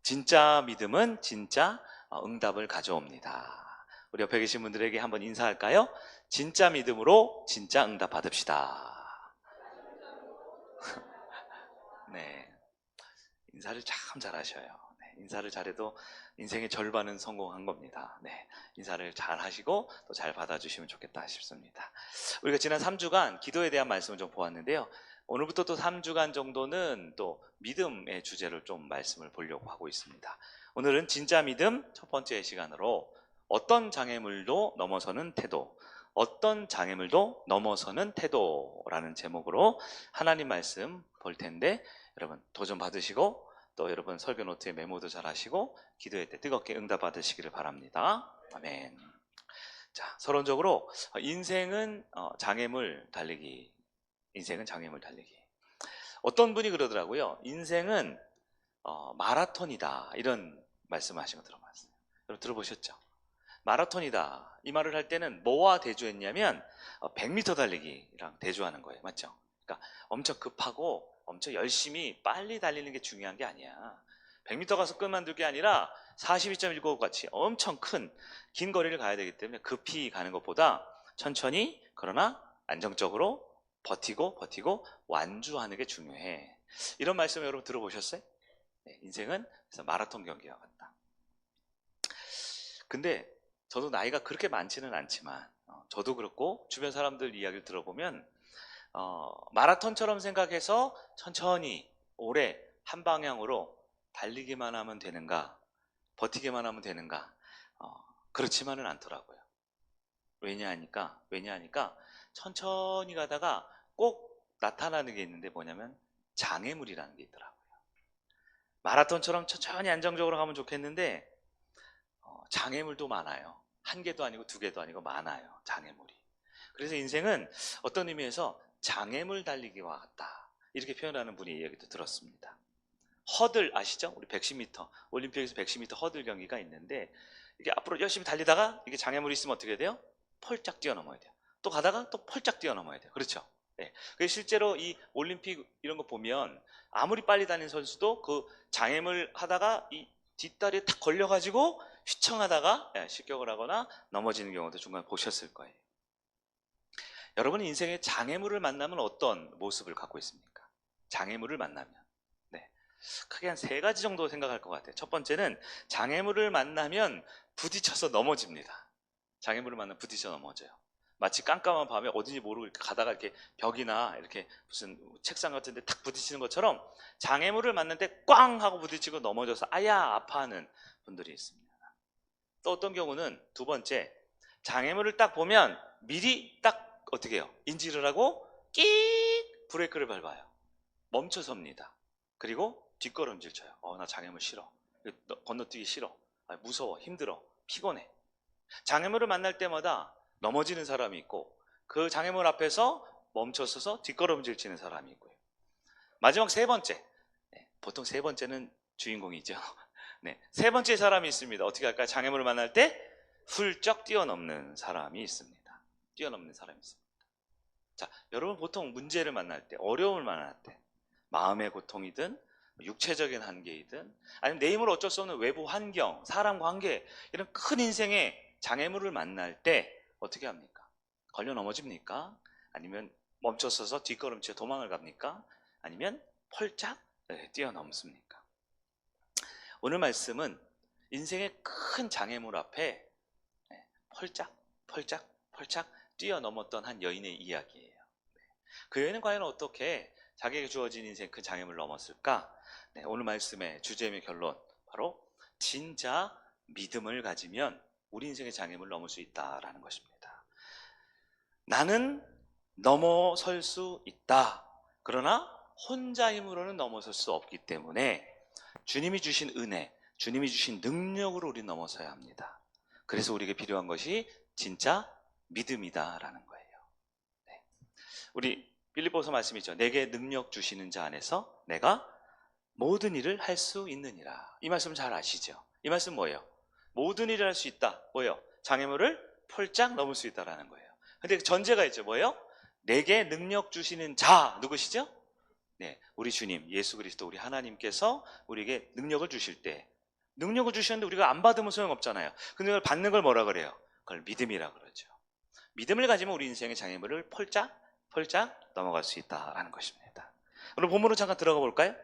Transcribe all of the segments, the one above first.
진짜 믿음은 진짜 응답을 가져옵니다. 우리 옆에 계신 분들에게 한번 인사할까요? 진짜 믿음으로 진짜 응답 받읍시다. 네, 인사를 참 잘하셔요. 네, 인사를 잘해도 인생의 절반은 성공한 겁니다. 네, 인사를 잘 하시고 또 잘 받아주시면 좋겠다 싶습니다. 우리가 지난 3주간 기도에 대한 말씀을 좀 보았는데요. 오늘부터 또 3주간 정도는 또 믿음의 주제를 좀 말씀을 보려고 하고 있습니다. 오늘은 진짜 믿음 첫 번째 시간으로 어떤 장애물도 넘어서는 태도, 어떤 장애물도 넘어서는 태도라는 제목으로 하나님 말씀 볼 텐데, 여러분 도전 받으시고 또 여러분 설교 노트에 메모도 잘 하시고 기도할 때 뜨겁게 응답 받으시기를 바랍니다. 아멘. 자, 서론적으로 인생은 장애물 달리기. 인생은 장애물 달리기. 어떤 분이 그러더라고요. 인생은 마라톤이다, 이런 말씀하신 거 들어봤어요. 여러분 들어보셨죠? 마라톤이다, 이 말을 할 때는 뭐와 대조했냐면 100m 달리기랑 대조하는 거예요. 맞죠? 그러니까 엄청 급하고 엄청 열심히 빨리 달리는 게 중요한 게 아니야. 100m 가서 그만둘 게 아니라 42.195 같이 엄청 긴 거리를 가야 되기 때문에 급히 가는 것보다 천천히 그러나 안정적으로 버티고 완주하는 게 중요해. 이런 말씀 여러분 들어보셨어요? 네, 인생은 그래서 마라톤 경기와 같다. 근데 저도 나이가 그렇게 많지는 않지만 저도 그렇고 주변 사람들 이야기를 들어보면 마라톤처럼 생각해서 천천히 오래 한 방향으로 달리기만 하면 되는가, 버티기만 하면 되는가, 그렇지만은 않더라고요. 왜냐하니까 천천히 가다가 꼭 나타나는 게 있는데 뭐냐면 장애물이라는 게 있더라고요. 마라톤처럼 천천히 안정적으로 가면 좋겠는데 장애물도 많아요. 한 개도 아니고 두 개도 아니고 많아요, 장애물이. 그래서 인생은 어떤 의미에서 장애물 달리기와 같다, 이렇게 표현하는 분이 얘기도 들었습니다. 허들 아시죠? 우리 110m 올림픽에서 110m 허들 경기가 있는데, 이게 앞으로 열심히 달리다가 이게 장애물이 있으면 어떻게 돼요? 펄짝 뛰어넘어야 돼요. 또 가다가 또 펄짝 뛰어넘어야 돼요. 그렇죠? 네. 그래서 실제로 이 올림픽 이런 거 보면 아무리 빨리 다니는 선수도 그 장애물 하다가 이 뒷다리에 탁 걸려가지고 휘청하다가 실격을 하거나 넘어지는 경우도 중간에 보셨을 거예요. 여러분은 인생에 장애물을 만나면 어떤 모습을 갖고 있습니까? 장애물을 만나면 크게 한 3가지 정도 생각할 것 같아요. 첫 번째는 장애물을 만나면 부딪혀서 넘어집니다. 장애물을 만나면 부딪혀 넘어져요. 마치 깜깜한 밤에 어딘지 모르고 이렇게 가다가 이렇게 벽이나 이렇게 무슨 책상 같은 데 탁 부딪히는 것처럼 장애물을 만났는데 꽝 하고 부딪히고 넘어져서 아야 아파하는 분들이 있습니다. 또 어떤 경우는 두 번째, 장애물을 딱 보면 미리 딱 어떻게 해요? 인지를 하고 끽 브레이크를 밟아요. 멈춰 섭니다. 그리고 뒷걸음질 쳐요. 나 장애물 싫어. 건너뛰기 싫어. 무서워. 힘들어. 피곤해. 장애물을 만날 때마다 넘어지는 사람이 있고, 그 장애물 앞에서 멈춰서서 뒷걸음질 치는 사람이 있고요. 마지막 3번째. 보통 3번째는 주인공이죠. 네, 3번째 사람이 있습니다. 어떻게 할까요? 장애물을 만날 때 훌쩍 뛰어넘는 사람이 있습니다. 뛰어넘는 사람이 있습니다. 자, 여러분 보통 문제를 만날 때, 어려움을 만날 때, 마음의 고통이든 육체적인 한계이든 아니면 내 힘으로 어쩔 수 없는 외부 환경, 사람 관계, 이런 큰 인생의 장애물을 만날 때 어떻게 합니까? 걸려 넘어집니까? 아니면 멈춰서서 뒷걸음치고 도망을 갑니까? 아니면 펄짝 뛰어넘습니까? 오늘 말씀은 인생의 큰 장애물 앞에 펄짝 뛰어넘었던 한 여인의 이야기예요. 그 여인은 과연 어떻게 자기에게 주어진 인생 그 장애물을 넘었을까? 오늘 말씀의 주제의 결론, 바로 진짜 믿음을 가지면 우리 인생의 장애물을 넘을 수 있다라는 것입니다. 나는 넘어설 수 있다. 그러나 혼자 힘으로는 넘어설 수 없기 때문에 주님이 주신 은혜, 주님이 주신 능력으로 우리 넘어서야 합니다. 그래서 우리에게 필요한 것이 진짜 믿음이다라는 거예요. 우리 빌립보서 말씀이죠. 내게 능력 주시는 자 안에서 내가 모든 일을 할 수 있느니라. 이 말씀 잘 아시죠? 이 말씀 뭐예요? 모든 일을 할 수 있다. 뭐예요? 장애물을 펄짝 넘을 수 있다라는 거예요. 근데 전제가 있죠. 뭐예요? 내게 능력 주시는 자, 누구시죠? 네, 우리 주님 예수 그리스도 우리 하나님께서 우리에게 능력을 주실 때 능력을 주셨는데 우리가 안 받으면 소용없잖아요. 근데 그걸 받는 걸 뭐라 그래요? 그걸 믿음이라 그러죠. 믿음을 가지면 우리 인생의 장애물을 펄짝 넘어갈 수 있다라는 것입니다. 오늘 본문으로 잠깐 들어가 볼까요?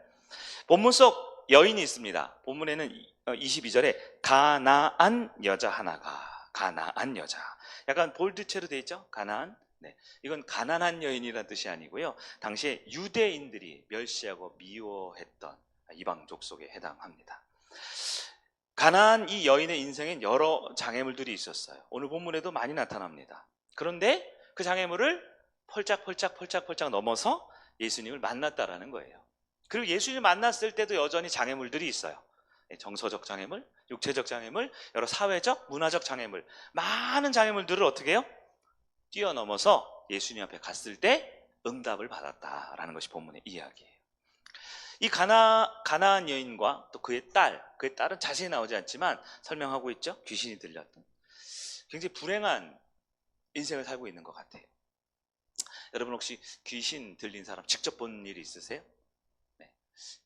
본문 속 여인이 있습니다. 본문에는 22절에 가나안 여자 하나가, 가나안 여자, 약간 볼드체로 되어 있죠? 가나안. 네, 이건 가난한 여인이라는 뜻이 아니고요, 당시에 유대인들이 멸시하고 미워했던 이방족 속에 해당합니다. 가나안 이 여인의 인생엔 여러 장애물들이 있었어요. 오늘 본문에도 많이 나타납니다. 그런데 그 장애물을 펄짝 넘어서 예수님을 만났다라는 거예요. 그리고 예수님을 만났을 때도 여전히 장애물들이 있어요. 정서적 장애물, 육체적 장애물, 여러 사회적, 문화적 장애물, 많은 장애물들을 어떻게 해요? 뛰어넘어서 예수님 앞에 갔을 때 응답을 받았다라는 것이 본문의 이야기예요. 이 가나안 여인과 또 그의 딸은 자세히 나오지 않지만 설명하고 있죠. 귀신이 들렸던, 굉장히 불행한 인생을 살고 있는 것 같아요. 여러분 혹시 귀신 들린 사람 직접 본 일이 있으세요? 네.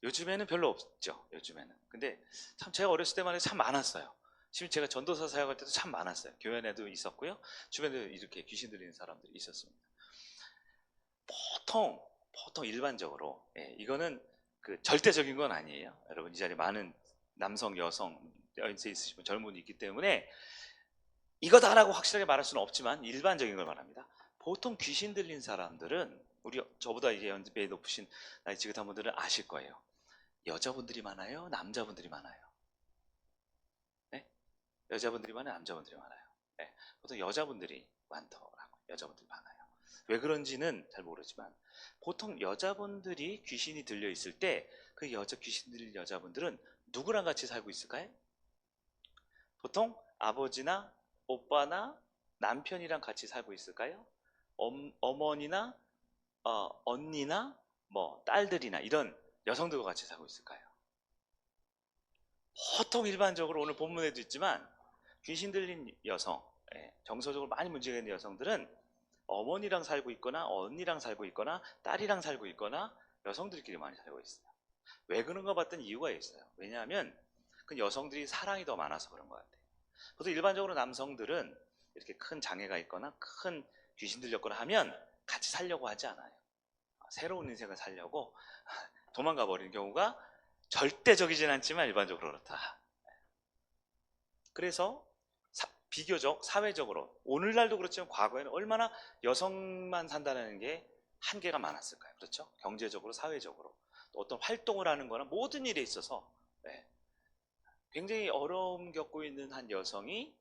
요즘에는 별로 없죠. 요즘에는. 근데 참 제가 어렸을 때만 해도 참 많았어요. 지금 제가 전도사 사역할 때도 참 많았어요. 교회 내도 있었고요, 주변에도 이렇게 귀신 들리는 사람들이 있었습니다. 보통 일반적으로, 이거는 그 절대적인 건 아니에요. 여러분 이 자리에 많은 남성, 여성, 연세 있으시면 젊은이 있기 때문에 이거다라고 확실하게 말할 수는 없지만 일반적인 걸 말합니다. 보통 귀신 들린 사람들은, 저보다 이제 연배에 높으신 나이 지긋한 분들은 아실 거예요. 여자분들이 많아요, 남자분들이 많아요? 네? 여자분들이 많아요, 남자분들이 많아요? 네. 보통 여자분들이 많더라고요. 여자분들이 많아요. 왜 그런지는 잘 모르지만 보통 여자분들이 귀신이 들려 있을 때 그 귀신 들린 여자분들은 누구랑 같이 살고 있을까요? 보통 아버지나 오빠나 남편이랑 같이 살고 있을까요? 어머니나 언니나 뭐 딸들이나 이런 여성들과 같이 살고 있을까요? 보통 일반적으로 오늘 본문에도 있지만 귀신 들린 여성, 정서적으로 많이 문제가 있는 여성들은 어머니랑 살고 있거나 언니랑 살고 있거나 딸이랑 살고 있거나 여성들끼리 많이 살고 있어요. 왜 그런가 봤더니 이유가 있어요. 왜냐하면 그 여성들이 사랑이 더 많아서 그런 것 같아요. 보통 일반적으로 남성들은 이렇게 큰 장애가 있거나 큰 귀신 들렸거나 하면 같이 살려고 하지 않아요. 새로운 인생을 살려고 도망가 버리는 경우가 절대적이진 않지만 일반적으로 그렇다. 그래서 비교적 사회적으로, 오늘날도 그렇지만 과거에는 얼마나 여성만 산다는 게 한계가 많았을까요? 그렇죠? 경제적으로, 사회적으로, 또 어떤 활동을 하는 거나 모든 일에 있어서, 굉장히 어려움 겪고 있는 한 여성이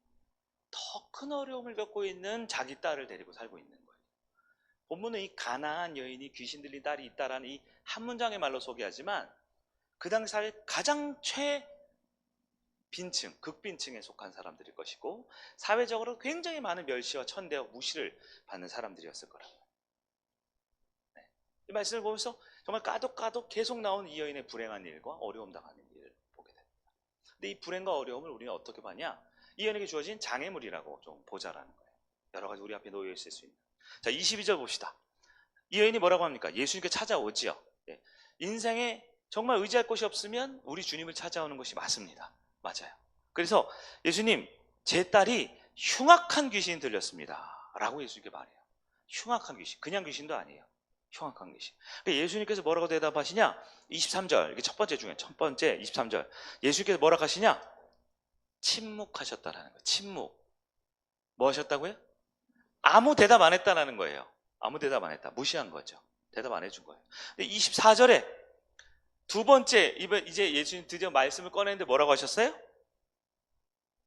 더 큰 어려움을 겪고 있는 자기 딸을 데리고 살고 있는 거예요. 본문은 이 가나안 여인이 귀신 들린 딸이 있다라는 이 한 문장의 말로 소개하지만 그 당시 사회 가장 빈층, 극빈층에 속한 사람들일 것이고 사회적으로 굉장히 많은 멸시와 천대와 무시를 받는 사람들이었을 거라고. 이 말씀을 보면서 정말 까독 계속 나온 이 여인의 불행한 일과 어려움 당하는 일을 보게 됩니다. 근데 이 불행과 어려움을 우리는 어떻게 봐냐? 이 여인에게 주어진 장애물이라고 좀 보자라는 거예요. 여러 가지 우리 앞에 놓여 있을 수 있는. 자, 22절 봅시다. 이 여인이 뭐라고 합니까? 예수님께 찾아오지요. 인생에 정말 의지할 곳이 없으면 우리 주님을 찾아오는 것이 맞습니다. 맞아요. 그래서 예수님, 제 딸이 흉악한 귀신이 들렸습니다 라고 예수님께 말해요. 흉악한 귀신, 그냥 귀신도 아니에요. 흉악한 귀신. 예수님께서 뭐라고 대답하시냐? 23절, 이게 첫 번째 23절. 예수님께서 뭐라고 하시냐? 침묵하셨다라는 거예요. 침묵. 뭐 하셨다고요? 아무 대답 안 했다라는 거예요. 아무 대답 안 했다. 무시한 거죠. 대답 안 해준 거예요. 24절에 두 번째, 이제 예수님 드디어 말씀을 꺼내는데 뭐라고 하셨어요?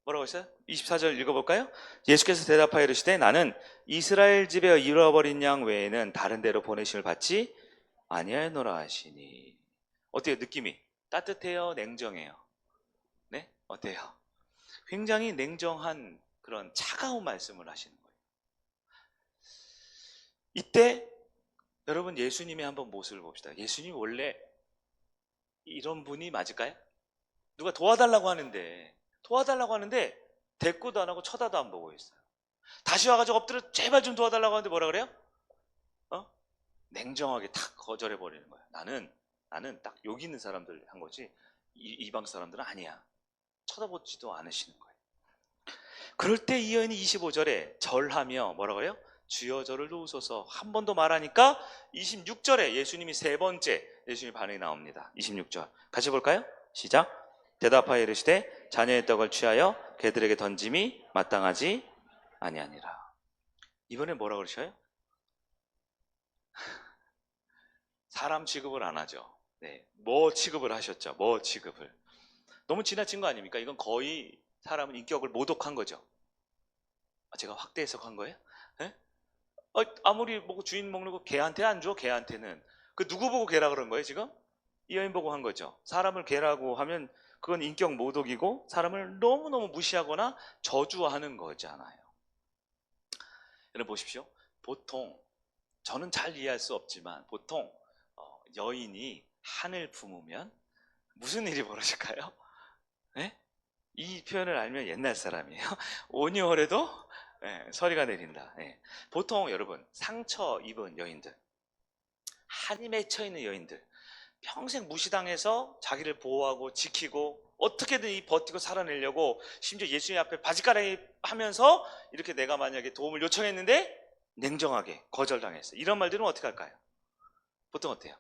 뭐라고 하셨어요? 24절 읽어볼까요? 예수께서 대답하여 이르시되 나는 이스라엘 집에 잃어버린 양 외에는 다른 데로 보내심을 받지 아니하노라 하시니. 어때요? 느낌이 따뜻해요? 냉정해요? 네? 어때요? 굉장히 냉정한 그런 차가운 말씀을 하시는 거예요. 이때 여러분 예수님의 한번 모습을 봅시다. 예수님 원래 이런 분이 맞을까요? 누가 도와달라고 하는데 대꾸도 안 하고 쳐다도 안 보고 있어요. 다시 와가지고 엎드려 제발 좀 도와달라고 하는데 뭐라 그래요? 냉정하게 탁 거절해 버리는 거예요. 나는 딱 여기 있는 사람들 한 거지 이방 사람들은 아니야. 쳐다보지도 않으시는 거예요. 그럴 때 이 여인이 25절에 절하며 뭐라고 해요? 주여 저를 도우소서 한 번 더 말하니까 26절에 예수님이 세 번째 예수님의 반응이 나옵니다. 26절 같이 볼까요? 시작. 대답하여 이르시되 자녀의 떡을 취하여 개들에게 던짐이 마땅하지 아니하니라. 이번에 뭐라 그러셔요? 사람 취급을 안 하죠. 네, 뭐 취급을 하셨죠? 뭐 취급을. 너무 지나친 거 아닙니까? 이건 거의 사람은 인격을 모독한 거죠. 제가 확대 해석한 거예요? 네? 아무리 뭐 주인 먹는 거 개한테 안 줘? 개한테는. 그 누구 보고 개라 그런 거예요 지금? 이 여인 보고 한 거죠. 사람을 개라고 하면 그건 인격 모독이고 사람을 너무너무 무시하거나 저주하는 거잖아요. 여러분 보십시오. 보통 저는 잘 이해할 수 없지만 보통 여인이 한을 품으면 무슨 일이 벌어질까요? 네? 이 표현을 알면 옛날 사람이에요. 오니월에도 서리가 내린다. 보통 여러분 상처 입은 여인들, 한이 맺혀 있는 여인들, 평생 무시당해서 자기를 보호하고 지키고 어떻게든 이 버티고 살아내려고 심지어 예수님 앞에 바지가랑이 하면서 이렇게 내가 만약에 도움을 요청했는데 냉정하게 거절당했어요. 이런 말들은 어떻게 할까요? 보통 어때요?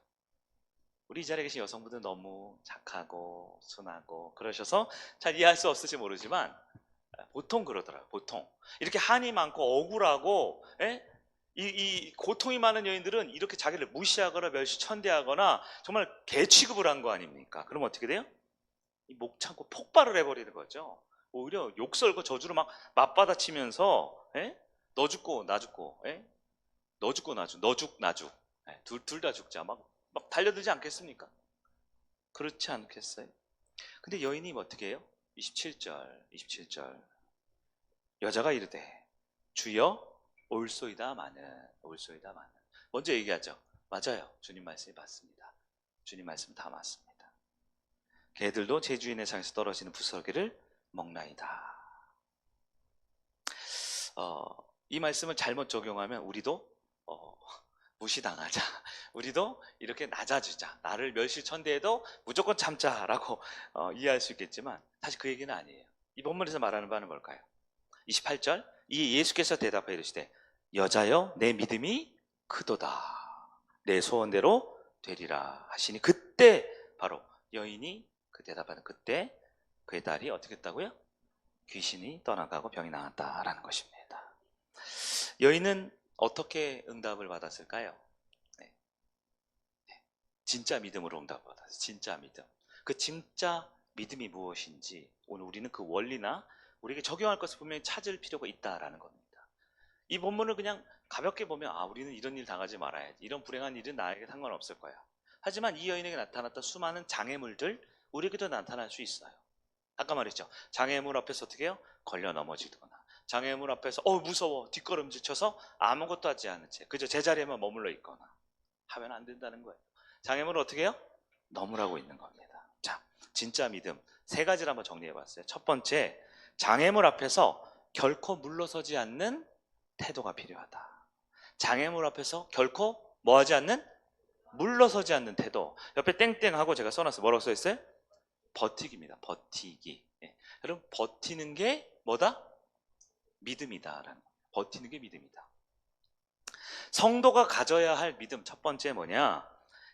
우리 이 자리에 계신 여성분들 너무 착하고 순하고 그러셔서 잘 이해할 수 없을지 모르지만 보통 그러더라고요. 보통 이렇게 한이 많고 억울하고 이 고통이 많은 여인들은 이렇게 자기를 무시하거나 멸시천대하거나 정말 개 취급을 한 거 아닙니까? 그럼 어떻게 돼요? 이 목 참고 폭발을 해버리는 거죠. 오히려 욕설과 저주로 막 맞받아치면서 너 죽고 나 죽고 너 죽고 나 죽, 너 죽 나 죽, 둘 다 죽자 막 달려들지 않겠습니까? 그렇지 않겠어요? 근데 여인이 어떻게 해요? 27절 여자가 이르되 주여 올소이다 마는. 먼저 얘기하죠. 맞아요. 주님 말씀이 맞습니다. 주님 말씀 다 맞습니다. 개들도 제 주인의 상에서 떨어지는 부스러기를 먹나이다. 이 말씀을 잘못 적용하면 우리도 무시당하자, 우리도 이렇게 낮아지자, 나를 멸시천대해도 무조건 참자라고 이해할 수 있겠지만 사실 그 얘기는 아니에요. 이 본문에서 말하는 바는 뭘까요? 28절 이 예수께서 대답하여 이르시되 여자여 내 믿음이 크도다 내 소원대로 되리라 하시니 그때 바로 여인이 그 대답하는 그때 그의 딸이 어떻게 했다고요? 귀신이 떠나가고 병이 나았다라는 것입니다. 여인은 어떻게 응답을 받았을까요? 네. 진짜 믿음으로 응답을 받았어요. 진짜 믿음. 그 진짜 믿음이 무엇인지 오늘 우리는 그 원리나 우리에게 적용할 것을 분명히 찾을 필요가 있다라는 겁니다. 이 본문을 그냥 가볍게 보면 우리는 이런 일 당하지 말아야지. 이런 불행한 일은 나에게 상관없을 거야. 하지만 이 여인에게 나타났던 수많은 장애물들 우리에게도 나타날 수 있어요. 아까 말했죠. 장애물 앞에서 어떻게 해요? 걸려 넘어지거나 장애물 앞에서 무서워 뒷걸음질 쳐서 아무것도 하지 않은 채 그저 제자리에만 머물러 있거나 하면 안 된다는 거예요. 장애물을 어떻게 해요? 넘으라고 있는 겁니다. 자, 진짜 믿음 세 가지를 한번 정리해 봤어요. 첫 번째, 장애물 앞에서 결코 물러서지 않는 태도가 필요하다. 장애물 앞에서 결코 뭐하지 않는? 물러서지 않는 태도. 옆에 땡땡하고 제가 써놨어요. 뭐라고 써있어요? 버티기입니다. 버티기. 여러분 버티는 게 뭐다? 믿음이다라는. 버티는 게 믿음이다. 성도가 가져야 할 믿음 첫 번째 뭐냐?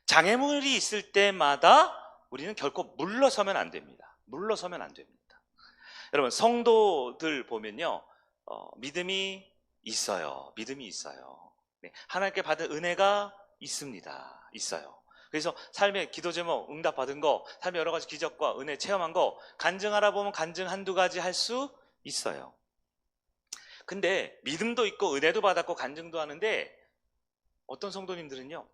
장애물이 있을 때마다 우리는 결코 물러서면 안 됩니다. 물러서면 안 됩니다. 여러분 성도들 보면요, 믿음이 있어요. 믿음이 있어요. 네, 하나님께 받은 은혜가 있습니다. 있어요. 그래서 삶의 기도 제목 응답받은 거, 삶의 여러 가지 기적과 은혜 체험한 거 간증하라 보면 간증 한두 가지 할 수 있어요. 근데 믿음도 있고 은혜도 받았고 간증도 하는데 어떤 성도님들은요,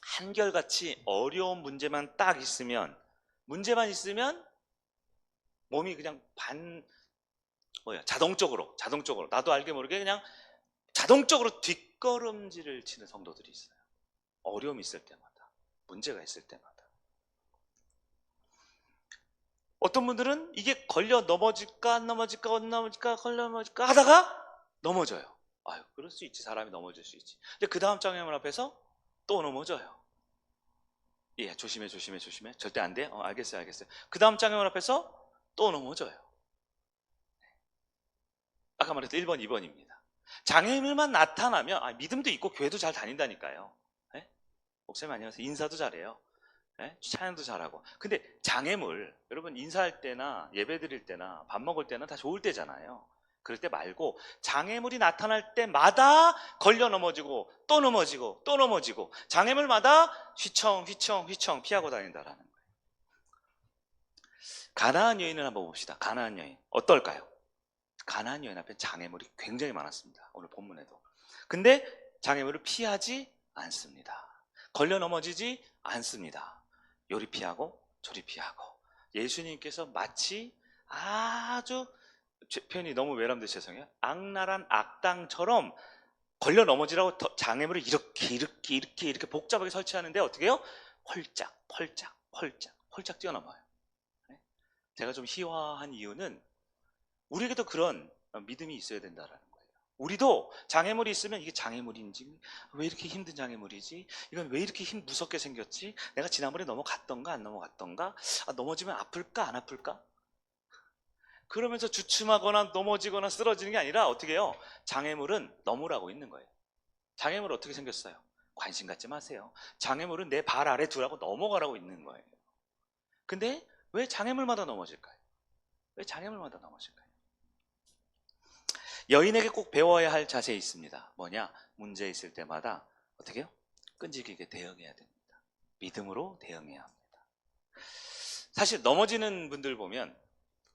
한결같이 어려운 문제만 딱 있으면, 문제만 있으면 몸이 그냥 자동적으로 나도 알게 모르게 그냥 자동적으로 뒷걸음질을 치는 성도들이 있어요. 어려움이 있을 때마다, 문제가 있을 때마다. 어떤 분들은 이게 걸려 넘어질까 안 넘어질까 걸려 넘어질까 하다가 넘어져요. 그럴 수 있지. 사람이 넘어질 수 있지. 근데 그 다음 장애물 앞에서 또 넘어져요. 조심해. 절대 안 돼. 알겠어요. 그 다음 장애물 앞에서 또 넘어져요. 아까 말했던 1번, 2번입니다. 장애물만 나타나면 믿음도 있고 교회도 잘 다닌다니까요. 네? 목사님 안녕하세요. 인사도 잘해요. 네? 찬양도 잘하고. 근데 장애물, 여러분 인사할 때나 예배 드릴 때나 밥 먹을 때는 다 좋을 때잖아요. 그럴 때 말고 장애물이 나타날 때마다 걸려 넘어지고 또 넘어지고 또 넘어지고 장애물마다 휘청 피하고 다닌다라는 거예요. 가나안 여인을 한번 봅시다. 가나안 여인 어떨까요? 가나안 여인 앞에 장애물이 굉장히 많았습니다. 오늘 본문에도. 근데 장애물을 피하지 않습니다. 걸려 넘어지지 않습니다. 요리 피하고 저리 피하고. 예수님께서 마치 아주, 표현이 너무 외람돼서 죄송해요, 악랄한 악당처럼 걸려 넘어지라고 장애물을 이렇게 복잡하게 설치하는데 어떻게 해요? 펄짝 뛰어넘어요. 제가 좀 희화한 이유는 우리에게도 그런 믿음이 있어야 된다라는 거예요. 우리도 장애물이 있으면 이게 장애물인지, 왜 이렇게 힘든 장애물이지, 이건 왜 이렇게 무섭게 생겼지, 내가 지난번에 넘어갔던가 안 넘어갔던가, 넘어지면 아플까 안 아플까, 그러면서 주춤하거나 넘어지거나 쓰러지는 게 아니라 어떻게 해요? 장애물은 넘으라고 있는 거예요. 장애물은 어떻게 생겼어요? 관심 갖지 마세요. 장애물은 내 발 아래 두라고 넘어가라고 있는 거예요. 근데 왜 장애물마다 넘어질까요? 왜 장애물마다 넘어질까요? 여인에게 꼭 배워야 할 자세가 있습니다. 뭐냐? 문제 있을 때마다 어떻게 해요? 끈질기게 대응해야 됩니다. 믿음으로 대응해야 합니다. 사실 넘어지는 분들 보면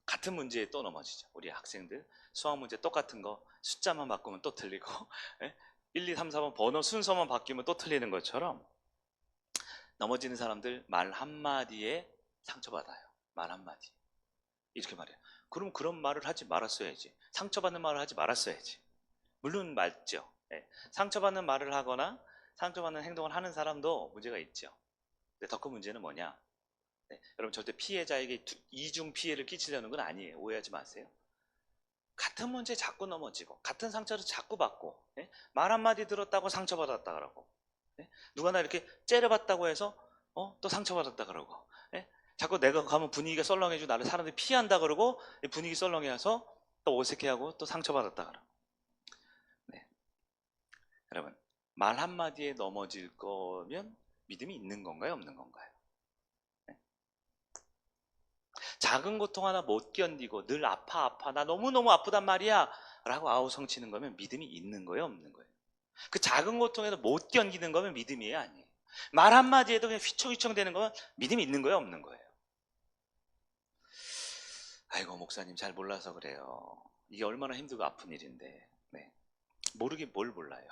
같은 문제에 또 넘어지죠. 우리 학생들 수학 문제 똑같은 거 숫자만 바꾸면 또 틀리고 1, 2, 3, 4번 번호 순서만 바뀌면 또 틀리는 것처럼 넘어지는 사람들 말 한마디에 상처받아요. 말 한마디. 이렇게 말해요. 그럼 그런 말을 하지 말았어야지. 상처받는 말을 하지 말았어야지. 물론 맞죠. 상처받는 말을 하거나 상처받는 행동을 하는 사람도 문제가 있죠. 근데 더 큰 문제는 뭐냐? 여러분 절대 피해자에게 이중 피해를 끼치려는 건 아니에요. 오해하지 마세요. 같은 문제에 자꾸 넘어지고 같은 상처를 자꾸 받고 말 한마디 들었다고 상처받았다 그러고 누가 나 이렇게 째려봤다고 해서 또 상처받았다 그러고 자꾸 내가 가면 분위기가 썰렁해지고 나를 사람들이 피한다 그러고 분위기 썰렁해서 또 어색해하고 또 상처받았다 그러고. 여러분 말 한마디에 넘어질 거면 믿음이 있는 건가요 없는 건가요? 작은 고통 하나 못 견디고 늘 아파 나 너무너무 아프단 말이야 라고 아우성치는 거면 믿음이 있는 거예요 없는 거예요? 그 작은 고통에도 못 견디는 거면 믿음이에요 아니에요? 말 한마디에도 그냥 휘청휘청 되는 거면 믿음이 있는 거예요 없는 거예요? 아이고 목사님 잘 몰라서 그래요. 이게 얼마나 힘들고 아픈 일인데 모르긴 뭘 몰라요.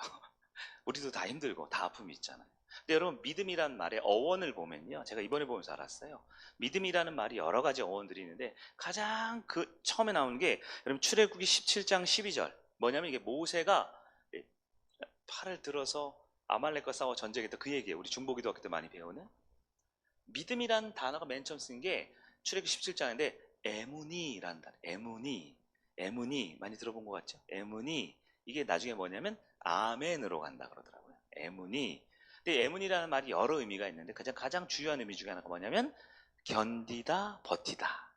우리도 다 힘들고 다 아픔이 있잖아요. 근데 여러분 믿음이란 말의 어원을 보면요, 제가 이번에 보면서 알았어요. 믿음이라는 말이 여러 가지 어원들이 있는데 가장 그 처음에 나오는 게 여러분 출애굽기 17장 12절 뭐냐면 이게 모세가 팔을 들어서 아말렉과 싸워 전쟁했던 그 얘기예요. 우리 중보기도학교 때 많이 배우는. 믿음이라는 단어가 맨 처음 쓴 게 출애굽기 17장인데 에무니라는 단어. 에무니 많이 들어본 것 같죠? 에무니 이게 나중에 뭐냐면 아멘으로 간다 그러더라고요. 에무니. 근데 에무니라는 말이 여러 의미가 있는데 가장 주요한 의미 중에 하나가 뭐냐면 견디다 버티다.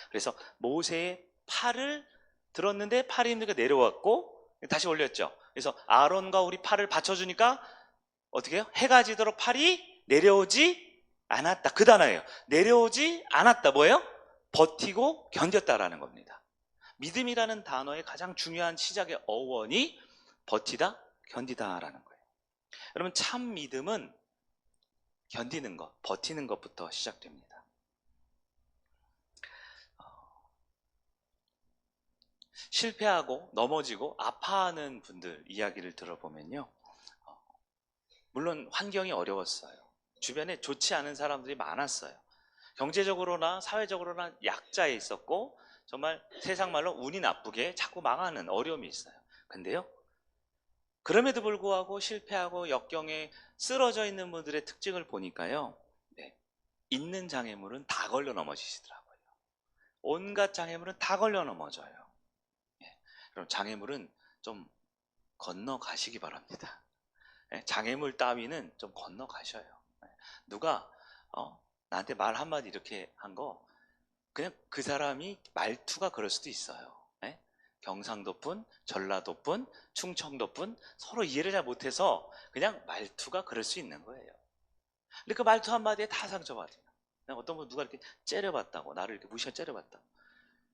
그래서 모세의 팔을 들었는데 팔이 힘들게 내려왔고 다시 올렸죠. 그래서 아론과 우리 팔을 받쳐주니까 어떻게 해요? 해가 지도록 팔이 내려오지 않았다. 그 단어예요. 내려오지 않았다. 뭐예요? 버티고 견뎠다라는 겁니다. 믿음이라는 단어의 가장 중요한 시작의 어원이 버티다, 견디다라는 거예요. 여러분 참 믿음은 견디는 것, 버티는 것부터 시작됩니다. 실패하고 넘어지고 아파하는 분들 이야기를 들어보면요, 물론 환경이 어려웠어요. 주변에 좋지 않은 사람들이 많았어요. 경제적으로나 사회적으로나 약자에 있었고 정말 세상 말로 운이 나쁘게 자꾸 망하는 어려움이 있어요. 근데요, 그럼에도 불구하고 실패하고 역경에 쓰러져 있는 분들의 특징을 보니까요, 있는 장애물은 다 걸려 넘어지시더라고요. 온갖 장애물은 다 걸려 넘어져요. 그럼 장애물은 좀 건너가시기 바랍니다. 장애물 따위는 좀 건너가셔요. 누가 나한테 말 한마디 이렇게 한 거 그냥 그 사람이 말투가 그럴 수도 있어요. 예? 경상도분, 전라도분, 충청도분 서로 이해를 잘 못해서 그냥 말투가 그럴 수 있는 거예요. 근데 그 말투 한마디에 다 상처받아요. 그냥 어떤 분 누가 이렇게 째려봤다고, 나를 이렇게 무시하고 째려봤다고.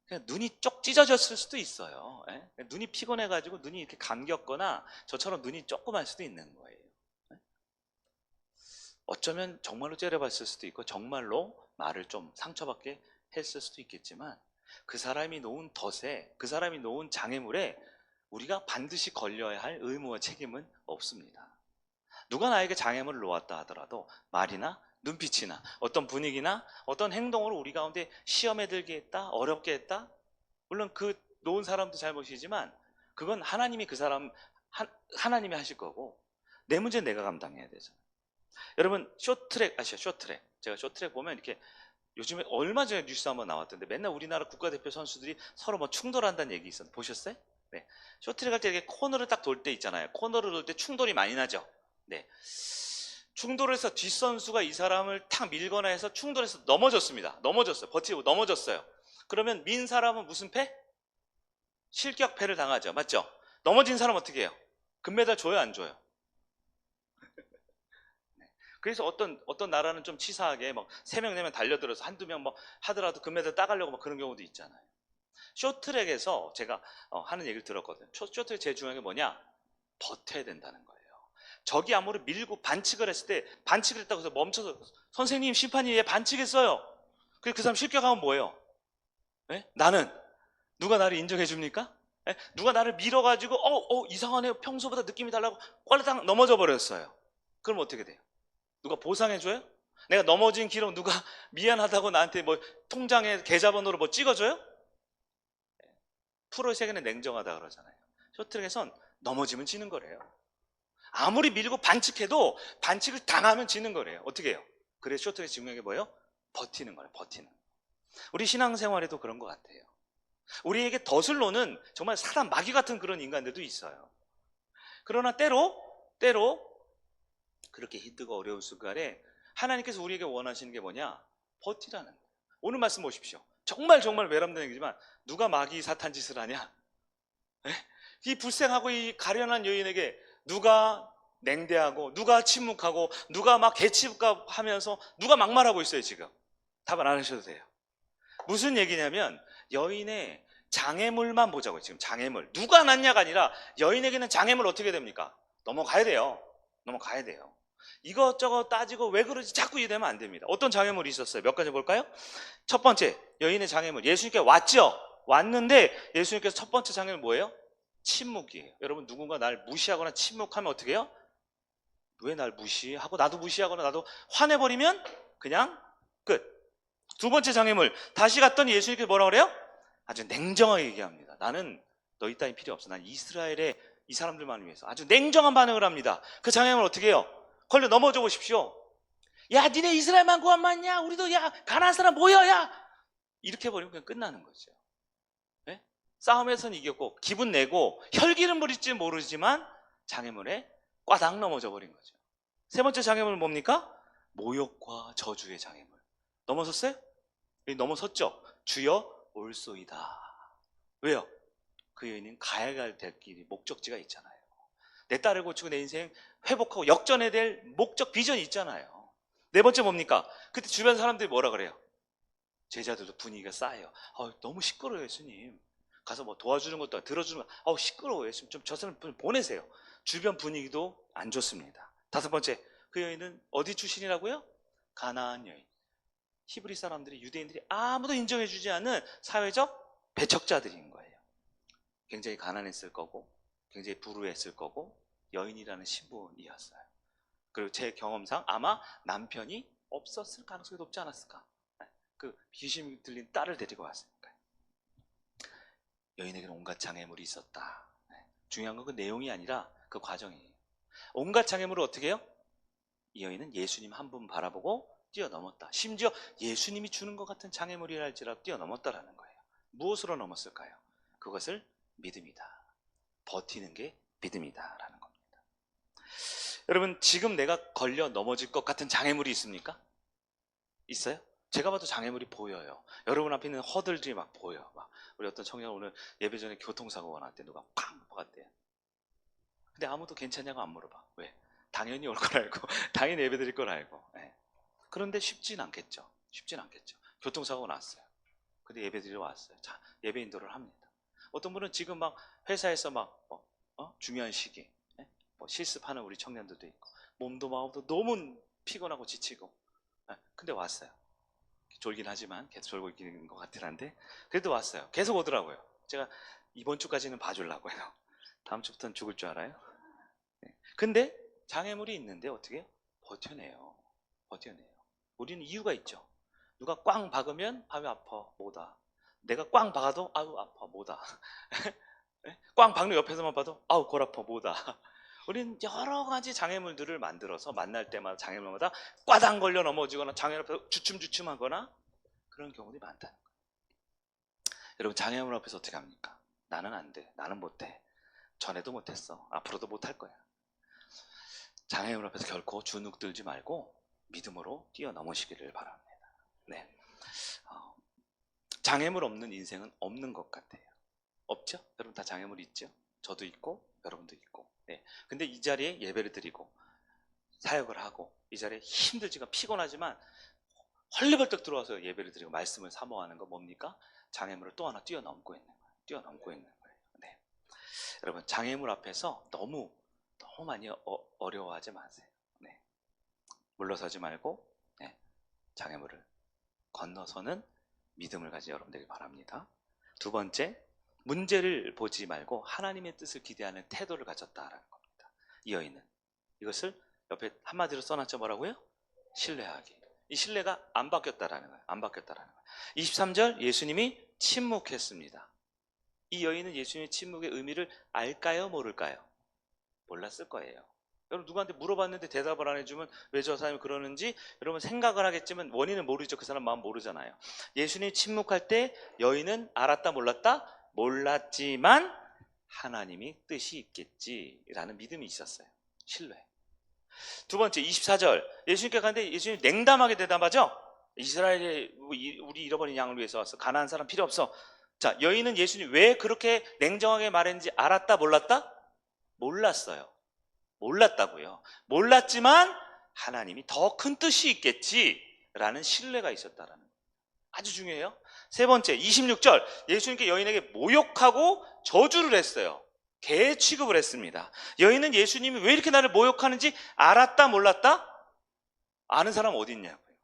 그냥 눈이 쪽 찢어졌을 수도 있어요. 예? 눈이 피곤해가지고 눈이 이렇게 감겼거나 저처럼 눈이 조그만 수도 있는 거예요. 예? 어쩌면 정말로 째려봤을 수도 있고 정말로 말을 좀 상처받게 했을 수도 있겠지만 그 사람이 놓은 덫에, 그 사람이 놓은 장애물에 우리가 반드시 걸려야 할 의무와 책임은 없습니다. 누가 나에게 장애물을 놓았다 하더라도 말이나 눈빛이나 어떤 분위기나 어떤 행동으로 우리 가운데 시험에 들게 했다, 어렵게 했다. 물론 그 놓은 사람도 잘못이지만 그건 하나님이 그 사람 하나님이 하실 거고 내 문제는 내가 감당해야 되잖아요. 여러분 쇼트트랙 아시죠? 쇼트트랙. 제가 쇼트트랙 보면 이렇게 요즘에 얼마 전에 뉴스 한번 나왔던데 맨날 우리나라 국가대표 선수들이 서로 뭐 충돌한다는 얘기 있었는데 보셨어요? 네. 쇼트트랙 할 때 이렇게 코너를 딱 돌 때 있잖아요. 코너를 돌 때 충돌이 많이 나죠. 네. 충돌해서 뒷선수가 이 사람을 탁 밀거나 해서 충돌해서 넘어졌습니다. 넘어졌어요. 버티고 넘어졌어요. 그러면 민 사람은 무슨 패? 실격패를 당하죠. 맞죠? 넘어진 사람 어떻게 해요? 금메달 줘요, 안 줘요? 그래서 어떤 나라는 좀 치사하게 막 3명, 4명 달려들어서 한두 명 뭐 하더라도 금메달 따가려고 막 그런 경우도 있잖아요. 쇼트트랙에서 제가 하는 얘기를 들었거든요. 쇼트트랙 제일 중요한 게 뭐냐? 버텨야 된다는 거예요. 적이 아무리 밀고 반칙을 했을 때 반칙을 했다고 해서 멈춰서 선생님 심판이 얘 반칙했어요. 그 사람 실격하면 뭐예요? 예? 나는 누가 나를 인정해 줍니까? 예? 누가 나를 밀어가지고 이상하네요. 평소보다 느낌이 달라고 꼴딱 넘어져 버렸어요. 그럼 어떻게 돼요? 누가 보상해 줘요? 내가 넘어진 기록 누가 미안하다고 나한테 뭐 통장에 계좌번호로 뭐 찍어줘요? 프로의 세계는 냉정하다 그러잖아요. 쇼트랙에선 넘어지면 지는 거래요. 아무리 밀고 반칙해도 반칙을 당하면 지는 거래요. 어떻게 해요? 그래서 쇼트랙 중요한 게 뭐예요? 버티는 거예요. 버티는. 우리 신앙생활에도 그런 것 같아요. 우리에게 덫을 놓는 정말 사람 마귀 같은 그런 인간들도 있어요. 그러나 때로 그렇게 힘들고 어려운 순간에 하나님께서 우리에게 원하시는 게 뭐냐? 버티라는 거예요. 오늘 말씀 보십시오. 정말 외람된 얘기지만 누가 마귀 사탄 짓을 하냐? 에? 이 불쌍하고 이 가련한 여인에게 누가 냉대하고 누가 침묵하고 누가 막 개치부까 하면서 누가 막말하고 있어요 지금. 답은 안 하셔도 돼요. 무슨 얘기냐면 여인의 장애물만 보자고요. 지금 장애물 누가 낳냐가 아니라 여인에게는 장애물 어떻게 됩니까? 넘어가야 돼요. 넘어가야 돼요. 이것저것 따지고 왜 그러지 자꾸 이러면 안 됩니다. 어떤 장애물이 있었어요? 몇 가지 볼까요? 첫 번째 여인의 장애물. 예수님께 왔죠. 왔는데 예수님께서 첫 번째 장애물 뭐예요? 침묵이에요. 여러분 누군가 날 무시하거나 침묵하면 어떻게 해요? 왜 날 무시하고 나도 무시하거나 나도 화내버리면 그냥 끝. 두 번째 장애물 다시 갔더니 예수님께서 뭐라 그래요? 아주 냉정하게 얘기합니다. 나는 너희 따위 필요 없어. 난 이스라엘의 이 사람들만 위해서 아주 냉정한 반응을 합니다. 그 장애물 어떻게 해요? 걸려 넘어져 보십시오. 야 니네 이스라엘만 구원 맞냐? 우리도 야 가나안 사람 모여 야 이렇게 버리면 그냥 끝나는 거죠. 네? 싸움에서는 이겼고 기분 내고 혈기는 부릴지 모르지만 장애물에 꽈당 넘어져 버린 거죠. 세 번째 장애물은 뭡니까? 모욕과 저주의 장애물. 넘어섰어요? 넘어섰죠? 주여 올소이다. 왜요? 그 여인은 가야 될 길이 목적지가 있잖아요. 내 딸을 고치고 내 인생 회복하고 역전해야 될 목적 비전이 있잖아요. 네 번째 뭡니까? 그때 주변 사람들이 뭐라 그래요? 제자들도 분위기가 싸해요. 너무 시끄러워요 예수님. 가서 뭐 도와주는 것도 들어주는 거 시끄러워요 예수님. 좀 저 사람 보내세요. 주변 분위기도 안 좋습니다. 다섯 번째 그 여인은 어디 출신이라고요? 가나안 여인. 히브리 사람들이 유대인들이 아무도 인정해주지 않는 사회적 배척자들인 거예요. 굉장히 가난했을 거고 굉장히 불우했을 거고 여인이라는 신분이었어요. 그리고 제 경험상 아마 남편이 없었을 가능성이 높지 않았을까. 그 귀신 들린 딸을 데리고 왔으니까. 여인에게는 온갖 장애물이 있었다. 중요한 건 그 내용이 아니라 그 과정이에요. 온갖 장애물을 어떻게 해요? 이 여인은 예수님 한 분 바라보고 뛰어넘었다. 심지어 예수님이 주는 것 같은 장애물이라 할지라도 뛰어넘었다라는 거예요. 무엇으로 넘었을까요? 그것을 믿음이다. 버티는 게 믿음이다라는 겁니다. 여러분 지금 내가 걸려 넘어질 것 같은 장애물이 있습니까? 있어요? 제가 봐도 장애물이 보여요. 여러분 앞에 있는 허들들이 막 보여. 막 우리 어떤 청년 오늘 예배 전에 교통사고가 났대. 누가 쾅 박았대. 근데 아무도 괜찮냐고 안 물어봐. 왜? 당연히 올 걸 알고 당연히 예배 드릴 걸 알고. 네. 그런데 쉽진 않겠죠. 쉽진 않겠죠. 교통사고 났어요. 근데 예배 드리러 왔어요. 자, 예배 인도를 합니다. 어떤 분은 지금 막 회사에서 막 중요한 시기 뭐 실습하는 우리 청년들도 있고 몸도 마음도 너무 피곤하고 지치고 근데 왔어요. 졸긴 하지만 계속 졸고 있는 것 같긴 한데 그래도 왔어요. 계속 오더라고요. 제가 이번 주까지는 봐주려고 해요. 다음 주부터는 죽을 줄 알아요. 근데 장애물이 있는데 어떻게 버텨내요. 버텨내요. 우리는 이유가 있죠. 누가 꽝 박으면 아유 아파 뭐다. 내가 꽝 박아도 아유 아파 뭐다. 꽝 박는 옆에서만 봐도 아우 골 아파 뭐다. 우리는 여러 가지 장애물들을 만들어서 만날 때마다 장애물마다 꽈당 걸려 넘어지거나 장애물 앞에서 주춤주춤하거나 그런 경우들이 많다는 거예요. 여러분 장애물 앞에서 어떻게 합니까? 나는 안 돼. 나는 못해. 전에도 못했어. 앞으로도 못할 거야. 장애물 앞에서 결코 주눅 들지 말고 믿음으로 뛰어넘으시기를 바랍니다. 네. 장애물 없는 인생은 없는 것 같아요. 없죠? 여러분 다 장애물이 있죠? 저도 있고 여러분도 있고. 네. 근데 이 자리에 예배를 드리고 사역을 하고 이 자리에 힘들지만 피곤하지만 헐레벌떡 들어와서 예배를 드리고 말씀을 사모하는 거 뭡니까? 장애물을 또 하나 뛰어넘고 있는 거예요. 뛰어넘고 있는 거예요. 네. 여러분 장애물 앞에서 너무 많이 어려워하지 마세요. 네. 물러서지 말고 네. 장애물을 건너서는 믿음을 가진 여러분 되길 바랍니다. 두 번째, 문제를 보지 말고 하나님의 뜻을 기대하는 태도를 가졌다라는 겁니다. 이 여인은 이것을 옆에 한마디로 써놨죠. 뭐라고요? 신뢰하기. 이 신뢰가 안 바뀌었다라는 거예요. 안 바뀌었다라는 거예요. 23절 예수님이 침묵했습니다. 이 여인은 예수님의 침묵의 의미를 알까요? 모를까요? 몰랐을 거예요. 여러분 누구한테 물어봤는데 대답을 안 해주면 왜 저 사람이 그러는지 여러분 생각을 하겠지만 원인은 모르죠. 그 사람 마음 모르잖아요. 예수님이 침묵할 때 여인은 알았다 몰랐다? 몰랐지만 하나님이 뜻이 있겠지라는 믿음이 있었어요. 신뢰. 두 번째 24절 예수님께 가는데 예수님이 냉담하게 대답하죠. 이스라엘의 우리 잃어버린 양을 위해서 왔어. 가난한 사람 필요 없어. 자, 여인은 예수님이 왜 그렇게 냉정하게 말했는지 알았다 몰랐다? 몰랐어요. 몰랐다고요. 몰랐지만 하나님이 더 큰 뜻이 있겠지라는 신뢰가 있었다라는 거예요. 아주 중요해요. 세 번째 26절 예수님께 여인에게 모욕하고 저주를 했어요. 개 취급을 했습니다. 여인은 예수님이 왜 이렇게 나를 모욕하는지 알았다 몰랐다? 아는 사람 어디 있냐고요.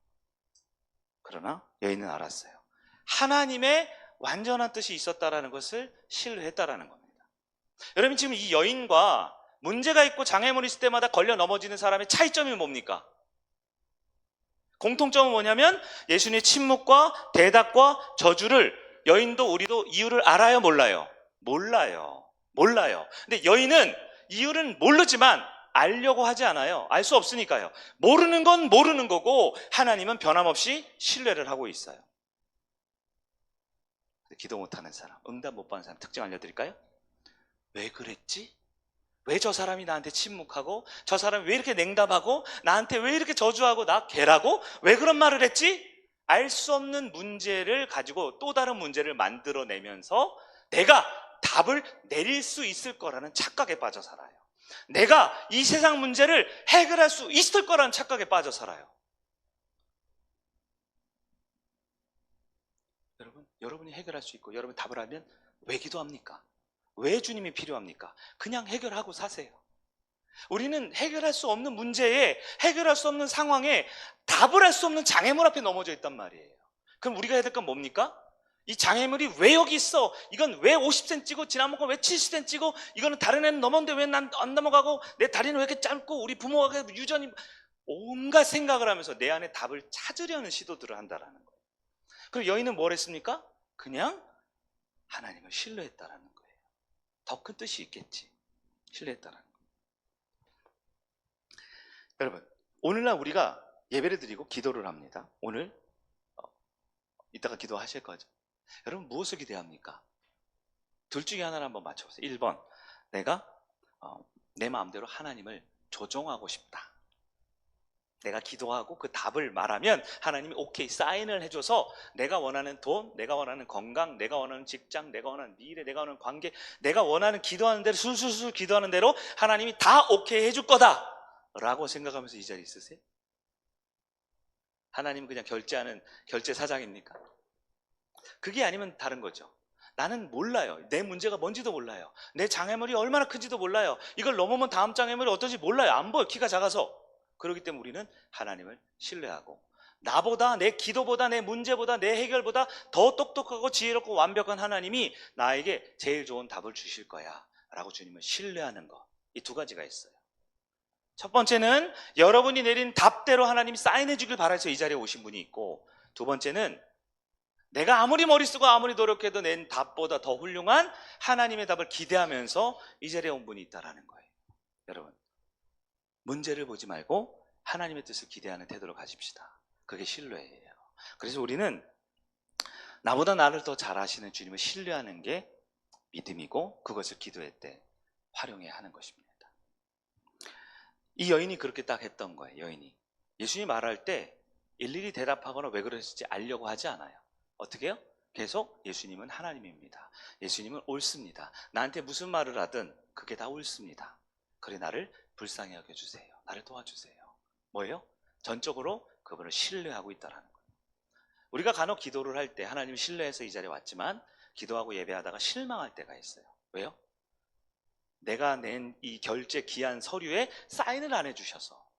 그러나 여인은 알았어요. 하나님의 완전한 뜻이 있었다라는 것을 신뢰했다라는 겁니다. 여러분 지금 이 여인과 문제가 있고 장애물이 있을 때마다 걸려 넘어지는 사람의 차이점이 뭡니까? 공통점은 뭐냐면 예수님의 침묵과 대답과 저주를 여인도 우리도 이유를 알아요 몰라요? 몰라요. 근데 여인은 이유는 모르지만 알려고 하지 않아요. 알 수 없으니까요. 모르는 건 모르는 거고 하나님은 변함없이 신뢰를 하고 있어요. 기도 못하는 사람, 응답 못 받는 사람 특징 알려드릴까요? 왜 그랬지? 왜 저 사람이 나한테 침묵하고 저 사람이 왜 이렇게 냉담하고 나한테 왜 이렇게 저주하고 나 개라고? 왜 그런 말을 했지? 알 수 없는 문제를 가지고 또 다른 문제를 만들어내면서 내가 답을 내릴 수 있을 거라는 착각에 빠져 살아요. 내가 이 세상 문제를 해결할 수 있을 거라는 착각에 빠져 살아요. 여러분이 해결할 수 있고 여러분이 답을 하면 왜 기도합니까? 왜 주님이 필요합니까? 그냥 해결하고 사세요. 우리는 해결할 수 없는 문제에 해결할 수 없는 상황에 답을 할 수 없는 장애물 앞에 넘어져 있단 말이에요. 그럼 우리가 해야 될 건 뭡니까? 이 장애물이 왜 여기 있어? 이건 왜 50cm고 지난번 건 왜 70cm고 이거는 다른 애는 넘었는데 왜 난 안 넘어가고 내 다리는 왜 이렇게 짧고 우리 부모가 유전이 온갖 생각을 하면서 내 안에 답을 찾으려는 시도들을 한다라는 거예요. 그리고 여인은 뭘 했습니까? 그냥 하나님을 신뢰했다라는 거예요. 더 큰 뜻이 있겠지. 신뢰했다라는 거예요. 여러분 오늘날 우리가 예배를 드리고 기도를 합니다. 오늘 이따가 기도하실 거죠. 여러분 무엇을 기대합니까? 둘 중에 하나를 한번 맞춰보세요. 1번 내가 내 마음대로 하나님을 조종하고 싶다. 내가 기도하고 그 답을 말하면 하나님이 오케이 사인을 해줘서 내가 원하는 돈, 내가 원하는 건강, 내가 원하는 직장, 내가 원하는 미래, 내가 원하는 관계, 내가 원하는 기도하는 대로 술술술 기도하는 대로 하나님이 다 오케이 해줄 거다 라고 생각하면서 이 자리에 있으세요? 하나님 그냥 결제하는 결제 사장입니까? 그게 아니면 다른 거죠. 나는 몰라요. 내 문제가 뭔지도 몰라요. 내 장애물이 얼마나 큰지도 몰라요. 이걸 넘으면 다음 장애물이 어떤지 몰라요. 안 보여. 키가 작아서. 그렇기 때문에 우리는 하나님을 신뢰하고 나보다, 내 기도보다, 내 문제보다, 내 해결보다 더 똑똑하고 지혜롭고 완벽한 하나님이 나에게 제일 좋은 답을 주실 거야 라고 주님을 신뢰하는 것. 이 두 가지가 있어요. 첫 번째는 여러분이 내린 답대로 하나님이 사인해 주길 바라서 이 자리에 오신 분이 있고, 두 번째는 내가 아무리 머리 쓰고 아무리 노력해도 낸 답보다 더 훌륭한 하나님의 답을 기대하면서 이 자리에 온 분이 있다는 거예요. 여러분, 문제를 보지 말고 하나님의 뜻을 기대하는 태도를 가집시다. 그게 신뢰예요. 그래서 우리는 나보다 나를 더 잘 아시는 주님을 신뢰하는 게 믿음이고, 그것을 기도할 때 활용해야 하는 것입니다. 이 여인이 그렇게 딱 했던 거예요. 여인이 예수님이 말할 때 일일이 대답하거나 왜 그러실지 알려고 하지 않아요. 어떻게 해요? 계속 예수님은 하나님입니다. 예수님은 옳습니다. 나한테 무슨 말을 하든 그게 다 옳습니다. 그래 나를 불쌍히 여겨주세요. 나를 도와주세요. 뭐예요? 전적으로 그분을 신뢰하고 있다는 거예요. 우리가 간혹 기도를 할 때 하나님 신뢰해서 이 자리에 왔지만 기도하고 예배하다가 실망할 때가 있어요. 왜요? 내가 낸 이 결제 기한 서류에 사인을 안 해주셔서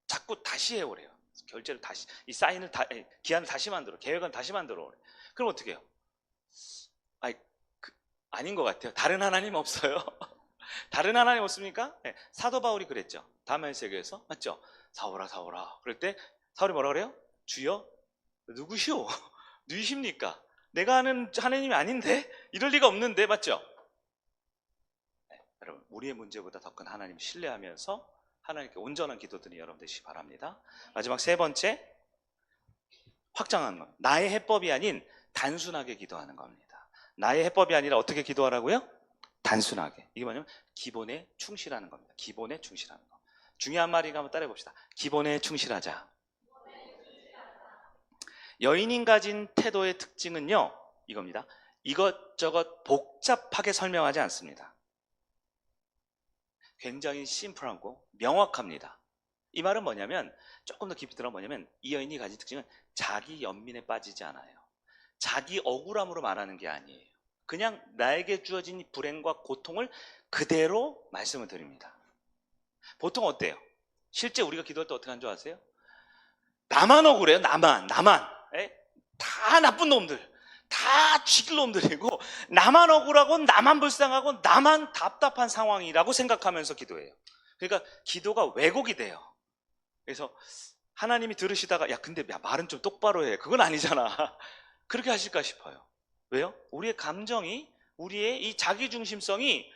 자꾸 다시 해오래요. 결제를 다시, 이 사인을 기한을 다시 만들어, 계획은 다시 만들어 오래. 그럼 어떻게 해요? 아닌 것 같아요. 다른 하나님 없어요? 다른 하나님 없습니까? 네, 사도 바울이 그랬죠. 다메섹에서 맞죠? 사오라 사오라. 그럴 때 사울이 뭐라 그래요? 주여 누구시오? 누이십니까? 내가 아는 하나님이 아닌데? 이럴 리가 없는데 맞죠? 네, 여러분 우리의 문제보다 더 큰 하나님을 신뢰하면서 하나님께 온전한 기도 드리는 여러분 되시기 바랍니다. 마지막 세 번째, 확장하는 것. 나의 해법이 아닌 단순하게 기도하는 겁니다. 나의 해법이 아니라 어떻게 기도하라고요? 단순하게. 이게 뭐냐면 기본에 충실하는 겁니다. 기본에 충실하는 거. 중요한 말이니까 한번 따라해 봅시다. 기본에 충실하자. 여인이 가진 태도의 특징은요, 이겁니다. 이것저것 복잡하게 설명하지 않습니다. 굉장히 심플하고 명확합니다. 이 말은 뭐냐면, 조금 더 깊이 들어가면 뭐냐면, 이 여인이 가진 특징은 자기 연민에 빠지지 않아요. 자기 억울함으로 말하는 게 아니에요. 그냥 나에게 주어진 불행과 고통을 그대로 말씀을 드립니다. 보통 어때요? 실제 우리가 기도할 때 어떻게 하는 줄 아세요? 나만 억울해요. 나만. 에? 다 나쁜 놈들, 다 쥐길 놈들이고 나만 억울하고 나만 불쌍하고 나만 답답한 상황이라고 생각하면서 기도해요. 그러니까 기도가 왜곡이 돼요. 그래서 하나님이 들으시다가 근데 말은 좀 똑바로 해. 그건 아니잖아. 그렇게 하실까 싶어요. 왜요? 우리의 감정이, 우리의 이 자기중심성이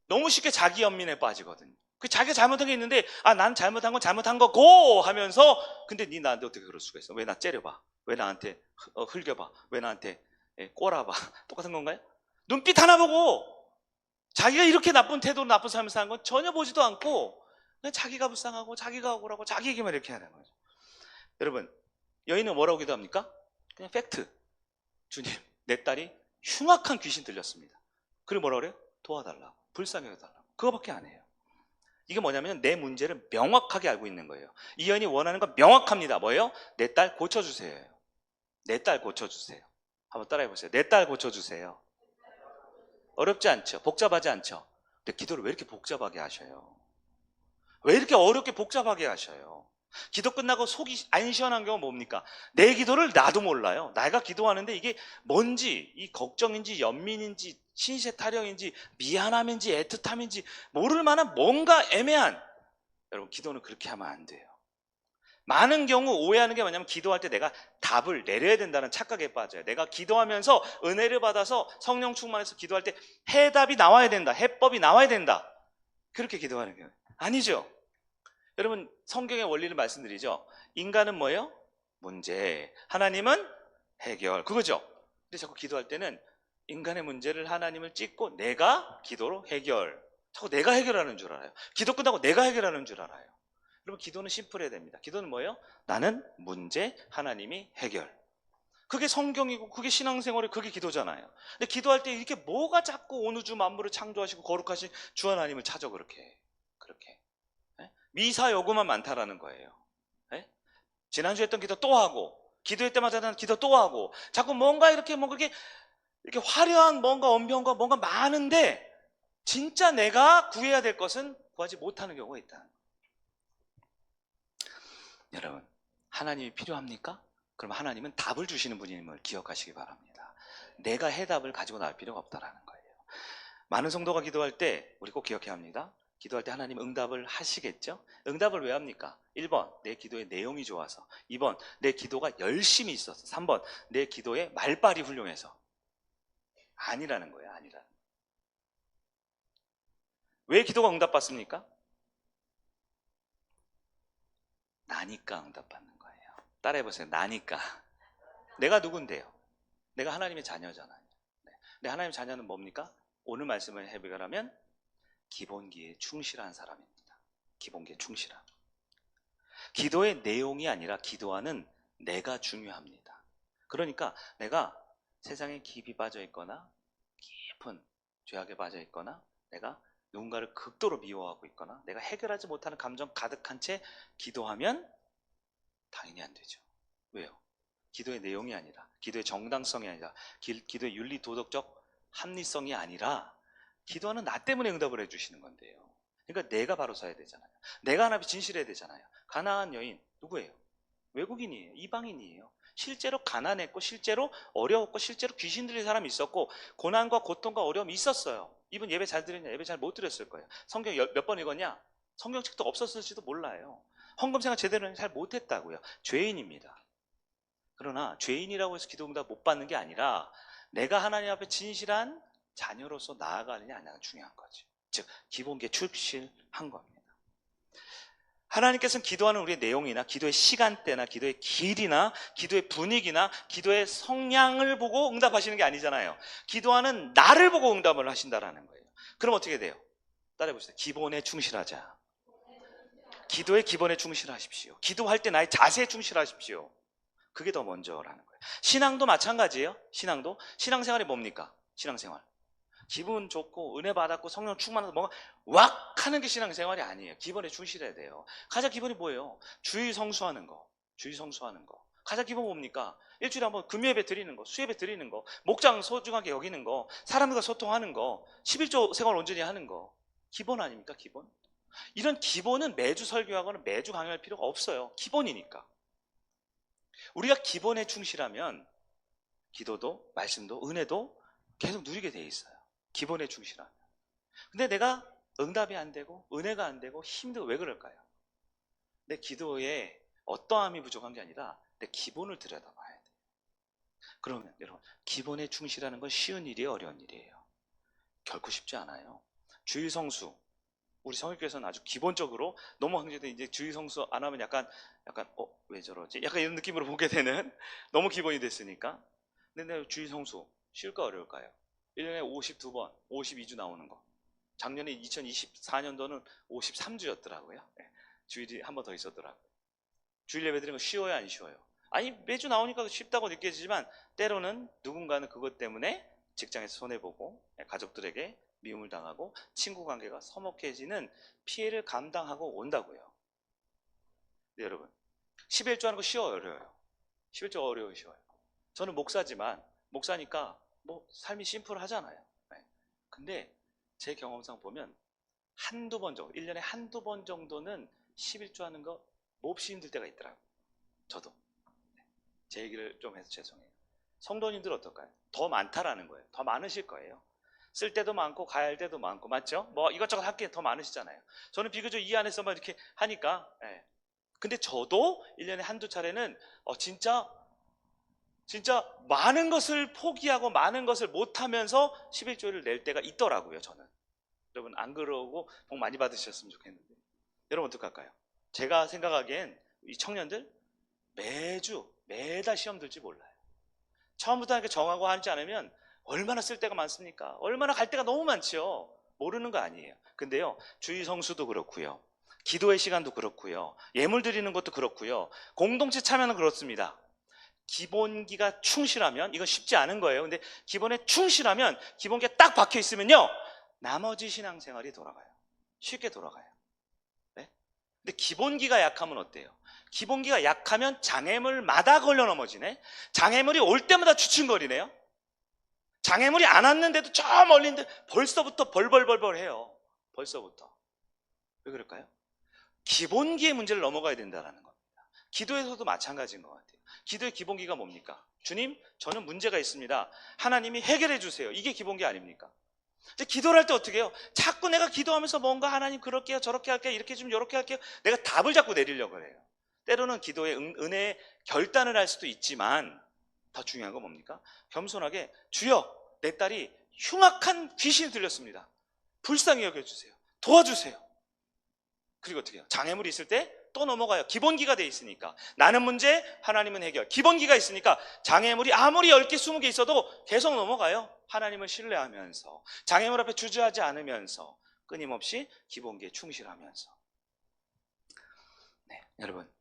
너무 쉽게 자기 연민에 빠지거든요. 그 자기가 잘못한 게 있는데 난 잘못한 건 잘못한 거고 하면서 근데 니 나한테 어떻게 그럴 수가 있어? 왜 나 째려봐? 왜 나한테 흘겨봐? 왜 나한테 꼬라봐? 똑같은 건가요? 눈빛 하나 보고 자기가 이렇게 나쁜 태도로 나쁜 삶을 사는 건 전혀 보지도 않고 그냥 자기가 불쌍하고 자기가 억울하고 자기 얘기만 이렇게 하는 거죠. 여러분, 여인은 뭐라고 기도합니까? 그냥 팩트. 주님, 내 딸이 흉악한 귀신 들렸습니다. 그리고 뭐라 그래요? 도와달라고, 불쌍히 여겨달라고. 그거밖에 안 해요. 이게 뭐냐면 내 문제를 명확하게 알고 있는 거예요. 이 여인이 원하는 건 명확합니다. 뭐예요? 내 딸 고쳐주세요. 내 딸 고쳐주세요. 한번 따라해보세요. 내 딸 고쳐주세요. 어렵지 않죠? 복잡하지 않죠? 근데 기도를 왜 이렇게 복잡하게 하셔요? 왜 이렇게 어렵게 복잡하게 하셔요? 기도 끝나고 속이 안 시원한 경우는 뭡니까? 내 기도를 나도 몰라요. 내가 기도하는데 이게 뭔지, 이 걱정인지 연민인지 신세타령인지 미안함인지 애틋함인지 모를 만한 뭔가 애매한, 여러분 기도는 그렇게 하면 안 돼요. 많은 경우 오해하는 게 뭐냐면 기도할 때 내가 답을 내려야 된다는 착각에 빠져요. 내가 기도하면서 은혜를 받아서 성령 충만해서 기도할 때 해답이 나와야 된다, 해법이 나와야 된다, 그렇게 기도하는 거예요. 아니죠. 여러분 성경의 원리를 말씀드리죠. 인간은 뭐예요? 문제, 하나님은 해결, 그거죠. 근데 자꾸 기도할 때는 인간의 문제를 하나님을 찢고 내가 기도로 해결, 자꾸 내가 해결하는 줄 알아요. 기도 끝나고 내가 해결하는 줄 알아요. 그러면 기도는 심플해야 됩니다. 기도는 뭐예요? 나는 문제, 하나님이 해결. 그게 성경이고 그게 신앙생활이 그게 기도잖아요. 근데 기도할 때 이렇게 뭐가 자꾸 온 우주 만물을 창조하시고 거룩하신 주 하나님을 찾아 그렇게 예? 미사 여구만 많다라는 거예요. 예? 지난주에 했던 기도 또 하고 기도할 때마다 난 기도 또 하고 자꾸 뭔가 이렇게 이렇게 화려한 뭔가 언변과 뭔가 많은데 진짜 내가 구해야 될 것은 구하지 못하는 경우가 있다. 여러분, 하나님이 필요합니까? 그럼 하나님은 답을 주시는 분임을 기억하시기 바랍니다. 내가 해답을 가지고 나올 필요가 없다라는 거예요. 많은 성도가 기도할 때 우리 꼭 기억해야 합니다. 기도할 때 하나님 응답을 하시겠죠? 응답을 왜 합니까? 1번, 내 기도의 내용이 좋아서. 2번, 내 기도가 열심히 있어서. 3번, 내 기도의 말발이 훌륭해서. 아니라는 거예요. 아니라는. 왜 기도가 응답받습니까? 나니까 응답받는 거예요. 따라해보세요. 나니까. 내가 누군데요? 내가 하나님의 자녀잖아요. 네. 하나님의 자녀는 뭡니까? 오늘 말씀을 해결하면 기본기에 충실한 사람입니다. 기본기에 충실함. 기도의 내용이 아니라 기도하는 내가 중요합니다. 그러니까 내가 세상에 깊이 빠져 있거나 깊은 죄악에 빠져 있거나 내가 누군가를 극도로 미워하고 있거나 내가 해결하지 못하는 감정 가득한 채 기도하면 당연히 안 되죠. 왜요? 기도의 내용이 아니라 기도의 정당성이 아니라 기도의 윤리 도덕적 합리성이 아니라 기도하는 나 때문에 응답을 해주시는 건데요. 그러니까 내가 바로 서야 되잖아요. 내가 하나님 진실해야 되잖아요. 가나안 여인 누구예요? 외국인이에요. 이방인이에요. 실제로 가난했고 실제로 어려웠고 실제로 귀신 들린 사람이 있었고 고난과 고통과 어려움이 있었어요. 이분 예배 잘 드렸냐? 예배 잘 못 드렸을 거예요. 성경 몇 번 읽었냐? 성경책도 없었을지도 몰라요. 헌금생활 제대로 잘 못했다고요. 죄인입니다. 그러나 죄인이라고 해서 기도응답 못 받는 게 아니라 내가 하나님 앞에 진실한 자녀로서 나아가느냐 안 나아가느냐 중요한 거지. 즉 기본기에 충실한 겁니다. 하나님께서는 기도하는 우리의 내용이나 기도의 시간대나 기도의 길이나 기도의 분위기나 기도의 성향을 보고 응답하시는 게 아니잖아요. 기도하는 나를 보고 응답을 하신다라는 거예요. 그럼 어떻게 돼요? 따라해보세요. 기본에 충실하자. 기도의 기본에 충실하십시오. 기도할 때 나의 자세에 충실하십시오. 그게 더 먼저라는 거예요. 신앙도 마찬가지예요. 신앙생활이 뭡니까? 신앙생활 기분 좋고 은혜 받았고 성령 충만해서 뭔가 왁 하는 게 신앙생활이 아니에요. 기본에 충실해야 돼요. 가장 기본이 뭐예요? 주의 성수하는 거. 가장 기본 뭡니까? 일주일에 한번 금요예배 드리는 거, 수예배 드리는 거, 목장 소중하게 여기는 거, 사람들과 소통하는 거, 11조 생활 온전히 하는 거. 기본 아닙니까? 기본. 이런 기본은 매주 설교하거나 매주 강의할 필요가 없어요. 기본이니까. 우리가 기본에 충실하면 기도도 말씀도 은혜도 계속 누리게 돼 있어요. 기본에 충실하면. 근데 내가 응답이 안 되고 은혜가 안 되고 힘들고 왜 그럴까요? 내 기도에 어떠함이 부족한 게 아니라 내 기본을 들여다봐야 돼요. 그러면 여러분 기본에 충실하는 건 쉬운 일이에요? 어려운 일이에요? 결코 쉽지 않아요. 주일성수 우리 성일교에서는 아주 기본적으로 너무 황제들 이제 주일성수 안 하면 약간 왜 저러지? 약간 이런 느낌으로 보게 되는 너무 기본이 됐으니까. 근데 내 주일성수 쉬울까 어려울까요? 1년에 52번 52주 나오는 거. 작년에 2024년도는 53주였더라고요. 주일이 한 번 더 있었더라고요. 주일 예배 드리는 거 쉬워요 안 쉬워요? 아니 매주 나오니까 쉽다고 느껴지지만 때로는 누군가는 그것 때문에 직장에서 손해보고 가족들에게 미움을 당하고 친구 관계가 서먹해지는 피해를 감당하고 온다고요. 네, 여러분 11조 하는 거 쉬워요 어려워요? 11조 어려워요 쉬워요? 저는 목사지만 목사니까 뭐 삶이 심플하잖아요. 근데 제 경험상 보면 한두 번 정도 1년에 한두 번 정도는 11조 하는 거 몹시 힘들 때가 있더라고요. 저도 제 얘기를 좀 해서 죄송해요. 성도님들 어떨까요? 더 많다라는 거예요. 더 많으실 거예요. 쓸 때도 많고 가야 할 때도 많고 맞죠? 뭐 이것저것 할 게 더 많으시잖아요. 저는 비교적 이 안에서만 이렇게 하니까 근데 저도 1년에 한두 차례는 진짜 많은 것을 포기하고 많은 것을 못하면서 11조를 낼 때가 있더라고요. 저는 여러분 안 그러고 복 많이 받으셨으면 좋겠는데 여러분 어떡할까요? 제가 생각하기엔 이 청년들 매달 시험 들지 몰라요. 처음부터 이렇게 정하고 하지 않으면 얼마나 쓸 데가 많습니까? 얼마나 갈 데가 너무 많죠. 모르는 거 아니에요. 근데요 주의 성수도 그렇고요 기도의 시간도 그렇고요. 예물 드리는 것도 그렇고요. 공동체 참여는 그렇습니다. 기본기가 충실하면, 이건 쉽지 않은 거예요. 근데 기본에 충실하면, 기본기가 딱 박혀 있으면요, 나머지 신앙생활이 돌아가요. 쉽게 돌아가요. 네? 근데 기본기가 약하면 어때요? 기본기가 약하면 장애물마다 걸려 넘어지네. 장애물이 올 때마다 주춤거리네요. 장애물이 안 왔는데도 저 멀리인데 벌써부터 벌벌벌벌 해요. 벌써부터. 왜 그럴까요? 기본기의 문제를 넘어가야 된다는 겁니다. 기도에서도 마찬가지인 것 같아요. 기도의 기본기가 뭡니까? 주님, 저는 문제가 있습니다. 하나님이 해결해 주세요. 이게 기본기 아닙니까? 근데 기도를 할 때 어떻게 해요? 자꾸 내가 기도하면서 뭔가 하나님 그럴게요, 저렇게 할게요, 이렇게 좀 이렇게 할게요. 내가 답을 자꾸 내리려고 해요. 때로는 기도의 은혜의 결단을 할 수도 있지만 더 중요한 건 뭡니까? 겸손하게, 주여, 내 딸이 흉악한 귀신이 들렸습니다. 불쌍히 여겨주세요. 도와주세요. 그리고 어떻게 해요? 장애물이 있을 때 또 넘어가요. 기본기가 돼 있으니까. 나는 문제, 하나님은 해결. 기본기가 있으니까 장애물이 아무리 10개, 20개 있어도 계속 넘어가요. 하나님을 신뢰하면서, 장애물 앞에 주저하지 않으면서, 끊임없이 기본기에 충실하면서. 네, 여러분,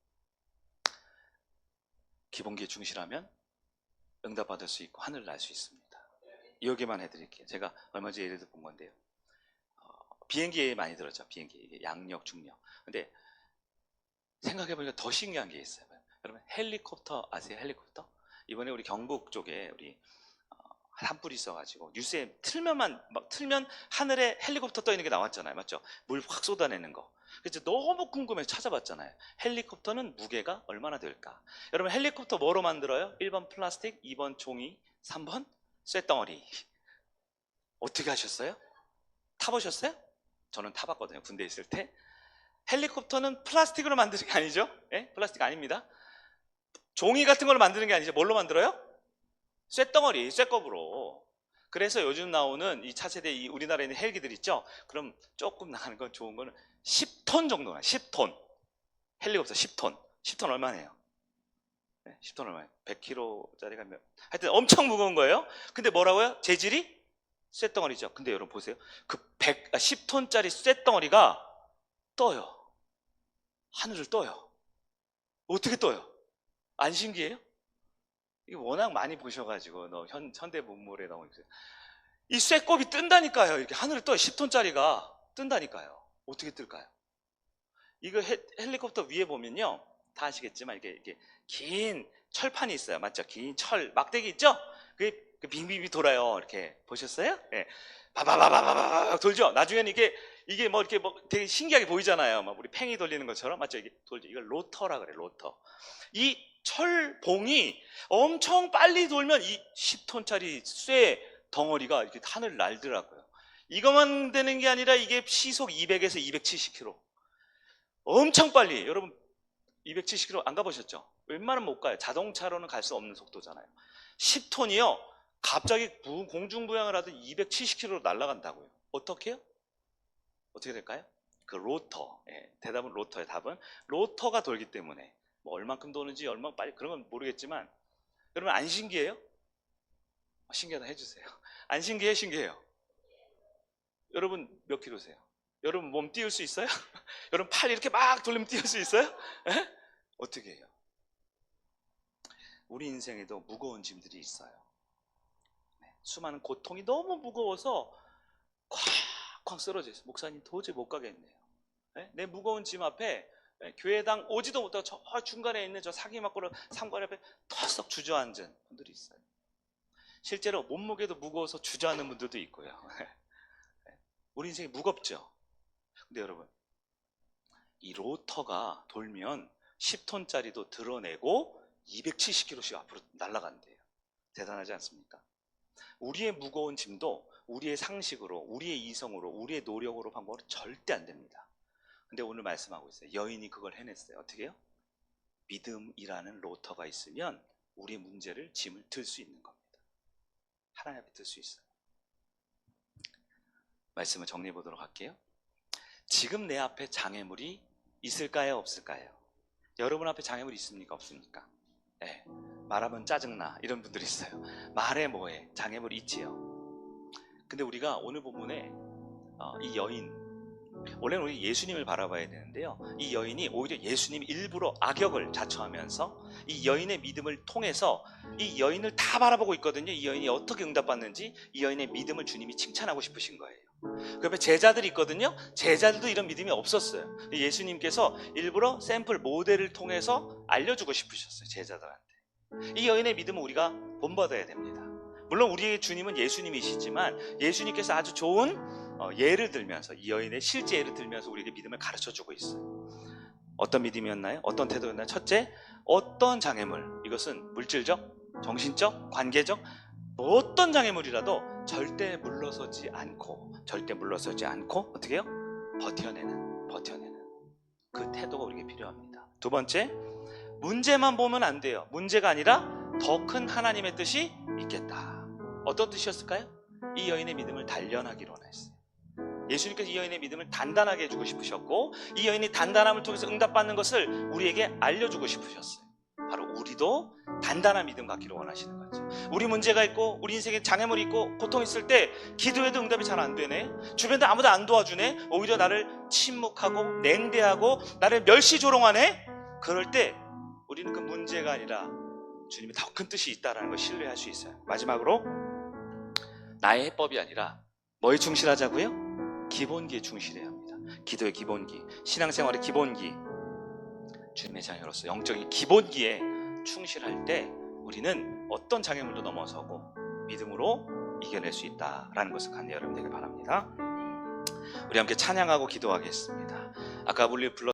기본기에 충실하면 응답받을 수 있고 하늘을 날 수 있습니다. 여기만 해드릴게요. 제가 얼마 전에 예를 들어 본 건데요. 비행기에 많이 들었죠. 비행기, 이게 양력, 중력. 근데 생각해보니까 더 신기한 게 있어요. 여러분, 헬리콥터 아세요? 헬리콥터? 이번에 우리 경북 쪽에 우리 산불이 있어가지고 뉴스에 틀면 하늘에 헬리콥터 떠 있는 게 나왔잖아요. 맞죠? 물 확 쏟아내는 거. 그래서 너무 궁금해서 찾아봤잖아요. 헬리콥터는 무게가 얼마나 될까? 여러분, 헬리콥터 뭐로 만들어요? 1번 플라스틱, 2번 종이, 3번 쇳덩어리. 어떻게 하셨어요? 타보셨어요? 저는 타봤거든요. 군대에 있을 때. 헬리콥터는 플라스틱으로 만드는 게 아니죠. 예? 플라스틱 아닙니다. 종이 같은 걸로 만드는 게 아니죠. 뭘로 만들어요? 쇳덩어리, 쇳겁으로. 그래서 요즘 나오는 이 차세대, 이 우리나라에 있는 헬기들 있죠. 그럼 조금 나가는 건 좋은 거는 10톤 정도나. 10톤. 헬리콥터 10톤. 10톤 얼마네요? 10톤 얼마예요? 100kg짜리가 하여튼 엄청 무거운 거예요. 근데 뭐라고요? 재질이 쇳덩어리죠. 근데 여러분 보세요. 그 10톤짜리 쇳덩어리가 떠요. 하늘을 떠요. 어떻게 떠요? 안 신기해요? 이게 워낙 많이 보셔가지고 현대 문물에 나오는 이 쇳kop이 뜬다니까요. 이렇게 하늘을 떠요. 10톤짜리가 뜬다니까요. 어떻게 뜰까요? 이거 헬리콥터 위에 보면요, 다 아시겠지만 이렇게 긴 철판이 있어요. 맞죠? 긴 철 막대기 있죠? 그게 빙빙빙 돌아요. 이렇게 보셨어요? 예. 바바바바바바 돌죠. 나중에는 이게 뭐 이렇게 뭐 되게 신기하게 보이잖아요. 막 우리 팽이 돌리는 것처럼. 맞죠? 이게 돌죠. 이걸 로터라 그래. 로터. 이 철봉이 엄청 빨리 돌면 이 10톤짜리 쇠 덩어리가 이렇게 하늘을 날더라고요. 이것만 되는 게 아니라 이게 시속 200에서 270km. 엄청 빨리. 여러분 270km 안 가보셨죠? 웬만하면 못 가요. 자동차로는 갈 수 없는 속도잖아요. 10톤이요. 갑자기 공중부양을 하듯 270km로 날아간다고요. 어떻게 해요? 어떻게 될까요? 그 로터. 예, 대답은 로터의 답은 로터가 돌기 때문에 뭐 얼만큼 도는지 얼마나 빨리 그런 건 모르겠지만, 여러분 안 신기해요? 신기하다 해주세요. 안 신기해? 신기해요? 여러분 몇 킬로세요? 여러분 몸 띄울 수 있어요? 여러분 팔 이렇게 막 돌리면 띄울 수 있어요? 에? 어떻게 해요? 우리 인생에도 무거운 짐들이 있어요. 수많은 고통이 너무 무거워서 쾅쾅 쓰러져 있어요. 목사님 도저히 못 가겠네요. 내 무거운 짐 앞에 교회당 오지도 못하고 저 중간에 있는 저 사기막고로 상관 앞에 터썩 주저앉은 분들이 있어요. 실제로 몸무게도 무거워서 주저앉는 분들도 있고요. 우리 인생이 무겁죠. 근데 여러분, 이 로터가 돌면 10톤짜리도 드러내고 270km씩 앞으로 날아간대요. 대단하지 않습니까? 우리의 무거운 짐도 우리의 상식으로, 우리의 이성으로, 우리의 노력으로 방법으로 절대 안 됩니다. 근데 오늘 말씀하고 있어요. 여인이 그걸 해냈어요. 어떻게 해요? 믿음이라는 로터가 있으면 우리의 문제를, 짐을 들 수 있는 겁니다. 하나님 앞에 들 수 있어요. 말씀을 정리해 보도록 할게요. 지금 내 앞에 장애물이 있을까요? 없을까요? 여러분 앞에 장애물이 있습니까? 없습니까? 네. 말하면 짜증나 이런 분들이 있어요. 말해 뭐해. 장애물이 있지요. 근데 우리가 오늘 본문에 이 여인 원래는 우리 예수님을 바라봐야 되는데요. 이 여인이 오히려 예수님이 일부러 악역을 자처하면서 이 여인의 믿음을 통해서 이 여인을 다 바라보고 있거든요. 이 여인이 어떻게 응답받는지 이 여인의 믿음을 주님이 칭찬하고 싶으신 거예요. 그 옆에 제자들이 있거든요. 제자들도 이런 믿음이 없었어요. 예수님께서 일부러 샘플 모델을 통해서 알려주고 싶으셨어요. 제자들한테. 이 여인의 믿음은 우리가 본받아야 됩니다. 물론 우리의 주님은 예수님이시지만 예수님께서 아주 좋은 예를 들면서 이 여인의 실제 예를 들면서 우리에게 믿음을 가르쳐주고 있어요. 어떤 믿음이었나요? 어떤 태도였나요? 첫째, 어떤 장애물, 이것은 물질적, 정신적, 관계적 어떤 장애물이라도 절대 물러서지 않고 어떻게 해요? 버텨내는 그 태도가 우리에게 필요합니다. 두 번째, 문제만 보면 안 돼요. 문제가 아니라 더 큰 하나님의 뜻이 있겠다. 어떤 뜻이었을까요? 이 여인의 믿음을 단련하기로 원했어요. 예수님께서 이 여인의 믿음을 단단하게 해주고 싶으셨고 이 여인이 단단함을 통해서 응답받는 것을 우리에게 알려주고 싶으셨어요. 바로 우리도 단단한 믿음 갖기를 원하시는 거죠. 우리 문제가 있고 우리 인생에 장애물이 있고 고통이 있을 때 기도해도 응답이 잘 안 되네, 주변에 아무도 안 도와주네, 오히려 나를 침묵하고 냉대하고 나를 멸시조롱하네. 그럴 때 우리는 그 문제가 아니라 주님의 더 큰 뜻이 있다는 걸 신뢰할 수 있어요. 마지막으로 나의 해법이 아니라 뭐에 충실하자고요? 기본기에 충실해야 합니다. 기도의 기본기, 신앙생활의 기본기, 주님의 자녀로서 영적인 기본기에 충실할 때 우리는 어떤 장애물도 넘어서고 믿음으로 이겨낼 수 있다라는 것을 간절히 여러분 되길 바랍니다. 우리 함께 찬양하고 기도하겠습니다. 아까 우리 불렀